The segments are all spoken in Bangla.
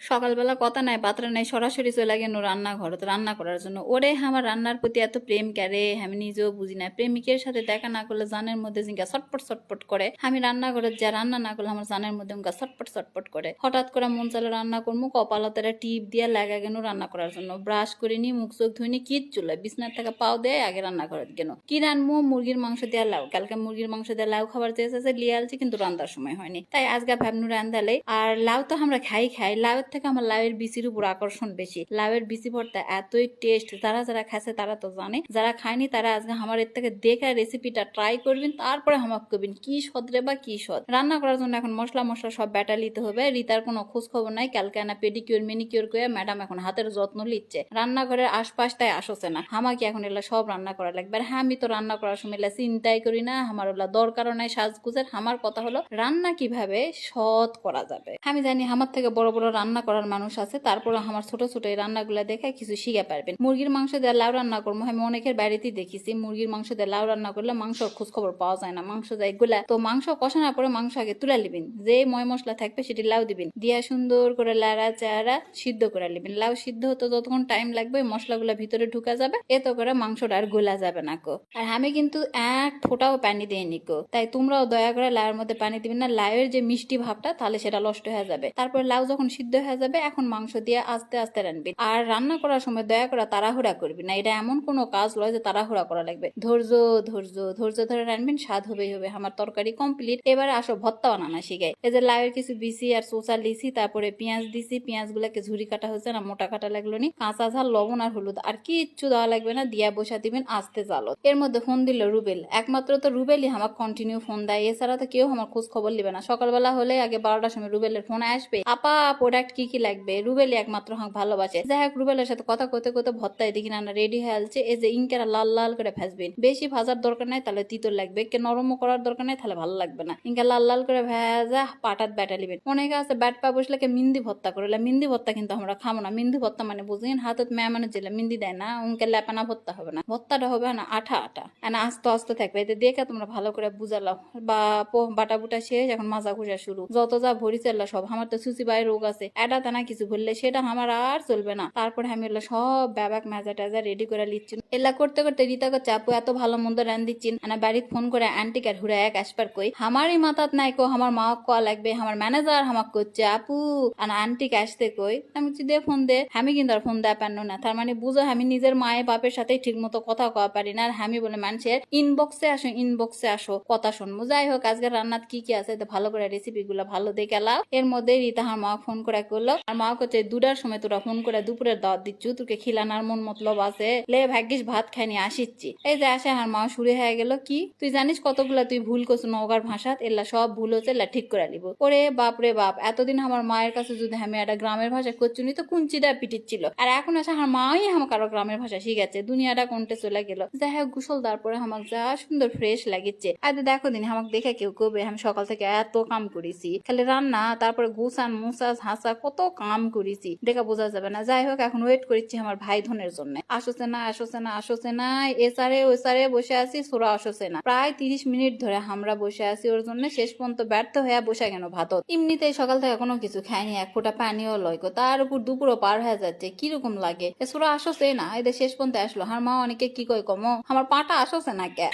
সকালবেলা কথা নাই বাতরা নাই সরাসরি চলে গেল রান্নাঘরত রান্না করার জন্য। ওরে আমার রান্নার প্রতি এত প্রেম ক্যারে আমি নিজেও বুঝি না। প্রেমিকের সাথে দেখা না করলে জানের মধ্যে জিঙ্গা ছটপট ছটপট করে। আমি রান্নাঘরে যা রান্না না করলে আমার জানের মধ্যে উনকা ছটপট ছটপট করে। হঠাৎ করে মন চালে রান্না করবো, কপালতেরা টিপ দিয়ে লাগা গেল রান্না করার জন্য। ব্রাশ করিনি, মুখ চোখ ধুইনি, কিচ্ছুলে বিছনার থেকে পাও দেয় আগে রান্নাঘরে গেল। কি রানবো? মুরগির মাংস দিয়ে লাউ। কালকে মুরগির মাংস দিয়ে লাউ খাবার চেয়েছে, লিয়ে আলছি, কিন্তু রান্নার সময় হয়নি। তাই আজকে ভাবনু রান্দালে। আর লাউ তো আমরা খাই লাউয়ের থেকে আমার লাউয়ের বিচির উপর আকর্ষণ বেশি। লাউয়ের বিচি ভর্তা এতই টেস্ট, যারা যারা খাইছে তারা তো জানে, যারা খায়নি তারা আজকে আমার এর থেকে দেখা রেসিপিটা ট্রাই করবেন, তারপরে আমাকে কবেন কি সদ রে বা কি সদ। রান্না করার জন্য এখন মশলা সব ব্যাটা নিতে হবে। রিতার কোনো খোঁজ খবর নাই, কালকে না পেডিকিউর মেনিকিউর করে ম্যাডাম এখন হাতের যত্ন লিচ্ছে। রান্নাঘরের আশপাশ তাই আসছে না, আমাকে এখন এগুলা সব রান্না করা লাগবে। আর হ্যাঁ, আমি তো রান্না করার সময় এগুলা চিন্তাই করি না, আমার ওগুলা দরকারও নাই সাজগুজের। আমার কথা হলো রান্না কিভাবে সৎ করা যাবে। আমি জানি আমার থেকে বড় বড় রান্না করার মানুষ আছে, তারপর আমার ছোট ছোট এই রান্নাগুলা দেখে কিছু শিখে পারবেন। মুরগির মাংস দিয়ে লাউ রান্না করবো, আমি অনেকের বাড়িতেই দেখেছি মুরগির মাংস দিয়ে লাউ রান্না করলে মাংসর খোঁজ খবর পাওয়া যায় না, মাংস যায় গুলা। তো মাংস কষানোর পরে মাংস আগে তুলে নিবেন, যে ময় মশলা থাকবে সেটি লাউ দিবেন, দিয়া সুন্দর করে লাড়া চাড়া সিদ্ধ করে নিবেন। লাউ সিদ্ধ হতে যতক্ষণ টাইম লাগবে মশলাগুলা ভিতরে ঢুকা যাবে, এত করে মাংসটা আর গোলা যাবে না কো। আর আমি কিন্তু এক ফোঁটাও পানি দিইনি কো, তাই তোমরাও দয়া করে লাউয়ের মধ্যে পানি দিবেন না। লাউয়ের যে মিষ্টি ভাবটা তাহলে সেটা নষ্ট হয়ে যাবে। তারপর লাউ যখন সিদ্ধ হয়ে যাবে এখন মাংস দিয়ে আস্তে আস্তে রানবি। আর রান্না করার সময় দয়া করে তাড়াহুড়া করবি না, এটা এমন কোনো কাজ লয় যে তাড়াহুড়া করা লাগবে। ধৈর্য ধৈর্য ধৈর্য ধরে রানবেন, স্বাদ হবেই হবে। আমার তরকারি কমপ্লিট, এবারে আসো ভর্তা বানানো শিখাই। এই যে লাউয়ের কিছু বিচি আর চোচা লিছি, তারপরে পেঁয়াজ দিছি, পেঁয়াজ গুলাকে ঝুরি কাটা হয়েছে না, মোটা কাটা লাগলো নি, কাঁচা ঝাল, লবণ আর হলুদ, আর কিচ্ছু দেওয়া লাগবে না, দিয়া বসা দিবেন আস্তে জালত। এর মধ্যে ফোন দিল রুবেল, একমাত্র তো রুবেলই আমার কন্টিনিউ ফোন দেয়, এছাড়া তো কেউ আমার খোঁজ খবর লিবে না। সকালবেলা হলে আগে 12টার সময় রুবেলের ফোন আসবে, আপা প্রোডাক্ট কি কি লাগবে। রুবেলই একমাত্র হাঁক ভালোবাসে। যাই হোক, রুবেলের সাথে কথা কতে কতে ভর্তায় দেখি না রেডি হয়ে আসছে। এই যে ইনকেরা লাল লাল করে ভাজবেন, বেশি ভাজার দরকার নাই, তাহলে তিতো লাগবে। কে নরমও করার দরকার নাই, তাহলে ভালো লাগবে না। ইনকা লাল লাল করে ভাজা পাটাত ব্যাটা লিবেন। অনেকে আছে ব্যাট পা বসলে মিন্দি ভর্তা করে, মিন্দি ভর্তা কিন্তু আমরা খাবো না। মিন্দি ভর্তা মানে বুঝলেন, হাতত মেয়ে মানে জেলা মিন্দি দেয় না, উনকে লেপানা ভর্তা হবে না, ভর্তাটা হবে না আঠা আঠা, না আস্তে আস্তে থাকবে। এতে দেখে তোমরা ভালো করে বুঝালাও। বা বাটা বুটা শেষ, এখন মাজা ঘুষা শুরু। যত যা ভরি চাল্লা সব। আমার তো সুচি বাই রোগ আছে, এটা টানা কিছু বললে সেটা আমার আর চলবে না। তারপরে আমি এগুলো সব ব্যাবাক মাজা টাজা রেডি করে লিচ্ছি। এলা করতে করতে রিতাকে চাপু এত ভালো মন্দ রান দিচ্ছিন, আনা বাড়িত ফোন করে আন্টি কার হুড়া এক আসবার কই আমারই মাথাত নাই কো, আমার মা কোয়া লাগবে, আমার ম্যানেজার আমাকে করছে আপু আনা আন্টিকে আসতে কই। আমি দে ফোন দে, আমি কিন্তু আর ফোন দেয়া পারনো না। তার মানে বুঝো আমি নিজের মায়ের বাপের সাথে ঠিক মতো কথা কওয়া পারি না। আর আমি বলে মানুষের ইনবক্সে আসো কথা শুনবো। যাই হোক, আজকে রান্নাত কি কি আছে ভালো করে রেসিপি গুলা ভালো দেখে লাও। এর মধ্যে রিতা আমার মা ফোন করে করলো, আর মা করছে 2টার সময় তোরা ফোন করে দুপুরের দাওয়াত দিচ্ছু, তোকে খিলানার মন মতলব আছে, লে ভাগ্যিস ভাত খাইনি আসিচ্ছি। এই যে আসে আমার মা শুরু হয়ে গেল, কি তুই জানিস কতগুলা তুই ভুল করছো নওগাঁর ভাষাত, এলা সব ভুল হচ্ছে, এলা ঠিক করে নিব। ওরে বাপ রে বাপ, এতদিন আমার মায়ের কাছে যদি আমি একটা গ্রামের ভাষা করছুনি তো কুঞ্চিটা পিটিচ্ছিল, আর এখন আসে আমার মাই আমাকে আরো গ্রামের ভাষা শিখেছে, দুনিয়াটা কোনটে চলে গেল। যাই হোক, গোসল দেওয়ার পরে আমাকে যা সুন্দর ফ্রেশ লাগিচ্ছে। আর দেখো দিন আমাকে দেখে কেউ কবে আমি সকাল থেকে এত কাম করেছি, খালি রান্না, তারপরে গুছান মুসা হাসা কত কাম করেছি, দেখা বোঝা যাবে না। যাই হোক, এখন ওয়েট করছি আমার ভাই ধনের জন্য, আসছে না এসারে ওসারে বসে আছি, সোরা আসছে না। প্রায় 30 মিনিট ধরে আমরা বসে আছি ওর জন্য, শেষ পর্যন্ত ব্যর্থ হয়ে বসে গেল ভাত। এমনিতেই সকাল থেকে কোনো কিছু খাইনি, এক ফোঁটা পানিও লয়কো, তার উপর দুপুরও পার হয়ে যাচ্ছে, কিরকম লাগে। সোরা আসছে না, এদের শেষ পর্যন্ত আসলো। আমার মা অনেকে কি কয় কমো আমার পাটা আসছে না কে।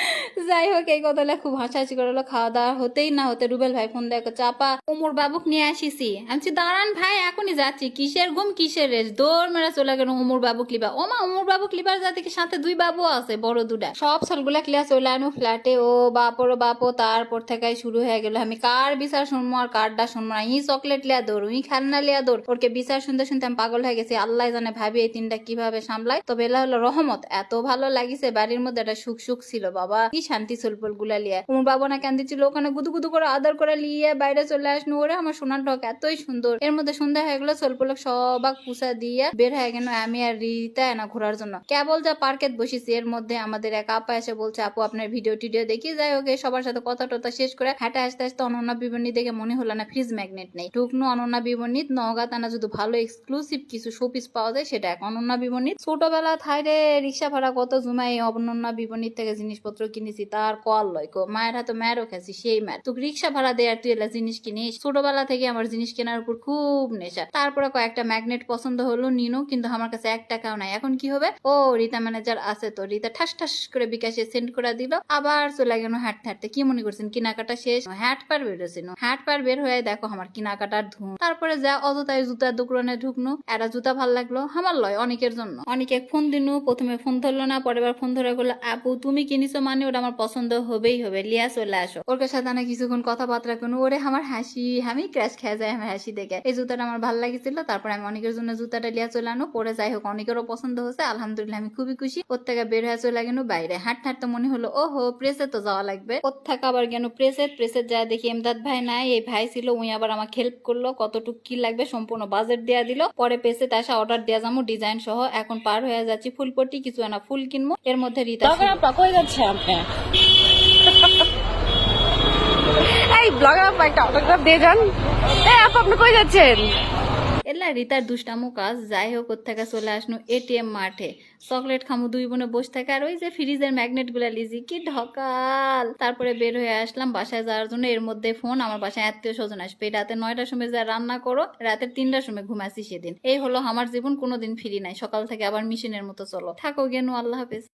যাই হোক, এই কথা খুব হাসাহাসি করলো। খাওয়া দাওয়া হতেই না হতে রুবেল ভাই ফোন দেখো, চাপা ওমর বাবুক নিয়ে আসিছি। আমি দাঁড়ান ভাই, এখনই যাচ্ছি। কিসের ঘুম কিসের রেস, দৌড় মেরা চলে গেল ওমর বাবুক লিবা। ওমা ওমর বাবুক লিবার যাতে কি সাথে 2 বাবু আছে, বড় 2টা। সব সলগুলা ক্লিয়ার চলে আনো ফ্ল্যাটে। ও বাপো, তারপর থেকে শুরু হয়ে গেল আমি কার বিচার শুনবো আর কারটা শুনবো না। ই চকলেট লিয়া দৌড়, ই খেলনা লিয়া দৌড়, ওরকে বিচার শুনতে শুনতে আমি পাগল হয়ে গেছি। আল্লাহ জানে ভাবি এই 3টা কিভাবে সামলায়। তবে এলা হলো রহমত, এত ভালো লাগিছে। বাড়ির মধ্যে একটা সুখ সুখ ছিল বাবা, কি শান্তি চলপল গুলা লিয়া। ওমর বাবু না কেন দিচ্ছিল, ওখানে গুদু গুদু করে আদর করে লিয়ে বাইরে চলে আসনো। ওরে আমার সোনার ঢক এতই সুন্দর। এর মধ্যে সন্ধ্যা হয়ে গেলো, চলপলক সবাক পুষা দিয়ে বের হয়ে গেল আমি আর রিতা না ঘোরার জন্য। কেবল যা পার্কেট বসেছি, এর মধ্যে আমাদের এক আপা এসে বলছে আপু আপনার ভিডিও টিডিও দেখি। যাই হোক, সবার সাথে কথা টথা শেষ করে হাঁটে আসতে আসতে অনন্যা বিবর্ণী দেখে মনে হলো না ফ্রিজ ম্যাগনেট নেই। ঢুকনো অনন্যা বিবর্ণীত নওগাঁ তানা যদি ভালো এক্সক্লুসিভ কিছু শোপিস পাওয়া যায় সেটা এক অনন্যা বিবর্ণীত। ছোটবেলা থাইরে রিক্সা ভাড়া কত জুমাই অনন্যা বিবর্ণীর থেকে জিনিসপত্র কিনেছি, তার কল লয় কো। মায়ের হাতে মায়েরও খেয়েছি, সেই মায়ের তোকে রিক্সা ভাড়া দেয় আর তুই এলা জিনিস কিনিস। ছোটবেলা থেকে আমার জিনিস কেনার উপর খুব নেশা। তারপরে কয়েকটা ম্যাগনেট পছন্দ হলো, নিনো, কিন্তু আমার কাছে 1 টাকাও নাই। এখন কি হবে? ও রিতা ম্যানেজার আছে তো, রিতা ঠাস ঠাস করে বিকাশে সেন্ড করে দিল। আবার চলে গেল হাঁটতে হাঁটতে। কি মনে করছেন কেনাকাটা শেষ? হাট পার বেরোছিল, হাট পার বের হয়ে দেখো আমার কেনাকাটার ধুম। তারপরে যা অযথায় জুতার দোকানে ঢুকনো, একটা জুতা ভাল লাগলো আমার লয়, অনেকের জন্য। অনেকে ফোন দিনু, প্রথমে ফোন ধরলো না, পরের বার ফোন ধরে বললো আপু তুমি কিনিছো মানে ওটা আমার পছন্দ হবেই হবে, লিয়া চলে আসো। ওর সাথে না কিছুক্ষণ কথাবার্তা কোনো, ওরে আমার হাসি, আমি ক্র্যাশ খেয়ে যায় আমার হাসি দেখে। এই জুতাটা আমার ভালো লাগছিল, তারপর আমি অনেকের জন্য জুতাটা লিয়া চলে আনো, পরে যাই হোক অনেকেরও পছন্দ হয়েছে, আলহামদুলিল্লাহ আমি খুবই খুশি। ওর থেকে বের হয়ে চলে গেল বাইরে। হাঁটতে হাঁটতে মনে হলো ওহো প্রেসে তো যাওয়া লাগবে। ওর থেকে আবার গেল প্রেসে যা দেখি এমদাদ ভাই নাই, এই ভাই ছিল, উনি আবার আমাকে হেল্প করলো, কতটুক কি লাগবে সম্পূর্ণ বাজেট দেয়া দিল। পরে প্রেসে আসা অর্ডার দেওয়া যাবো ডিজাইন সহ। এখন পার হয়ে যাচ্ছি ফুলপট্টি, কিছু না ফুল কিনবো। এর মধ্যে রিতা কই যাচ্ছে আপনি? এই ব্লগার আপা একটা অটোগ্রাফ দিয়ে যান। এই আপা আপনি কই যাচ্ছেন? এলা রিতার দুষ্টামো কাজ। যাই হোক ওর থেকে চলে আসনো এটিএম মাঠে, চকলেট খামু দুই বোনে বসে থাকে, আর ওই যে ফ্রিজের ম্যাগনেট গুলা লিজি, কি ঢকাল। তারপরে বের হয়ে আসলাম বাসায় যাওয়ার জন্য। এর মধ্যে ফোন, আমার বাসায় আত্মীয় স্বজন আসবে। রাতে 9টার সময় যা রান্না করো, রাতের 3টার সময় ঘুমাসি সেদিন। এই হলো আমার জীবন, কোনোদিন ফ্রি নাই। সকাল থেকে আবার মিশনের মতো চলো। থাকো গেনু, আল্লাহ হাফেজ।